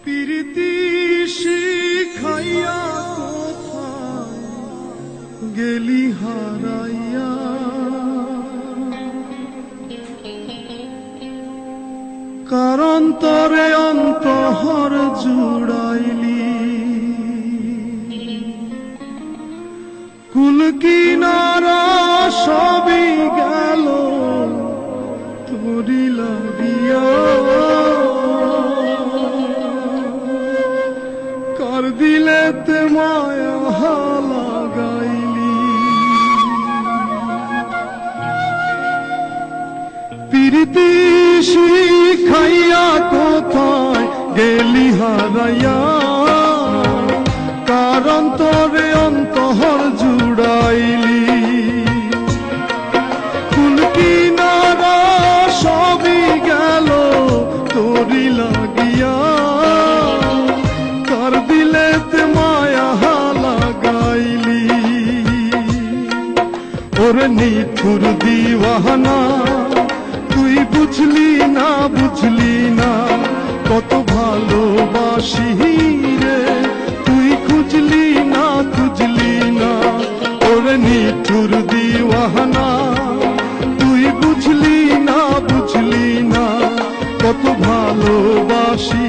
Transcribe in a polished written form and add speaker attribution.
Speaker 1: প্রীতি শিখাইয়া কোথায় গেলি হারাইয়া, কারণ তরে অন্তহর জুড়াইলি, কুল কিনারা সবই গেল তোরি লাগিয়া, কার দিলেতে মায়া লাগাইলি। প্রীতি শিখাইয়া কোথায় গেলি হারাইয়া, কারণ তোরে অন্তহর জুড়াইলি, কুল কিনারা সবই গেল তোরি লাগিয়া, কার দিলেতে মায়া লাগাইলি। ওরে নিঠুর দিওয়ানা তুই বুঝলি না, বুঝলি না কত ভালোবাসি রে, তুই খুঁজলি না, খুঁজলি না। ওরে নিঠুর দিওয়ানা তুই বুঝলি না, বুঝলি না কত ভালোবাসি।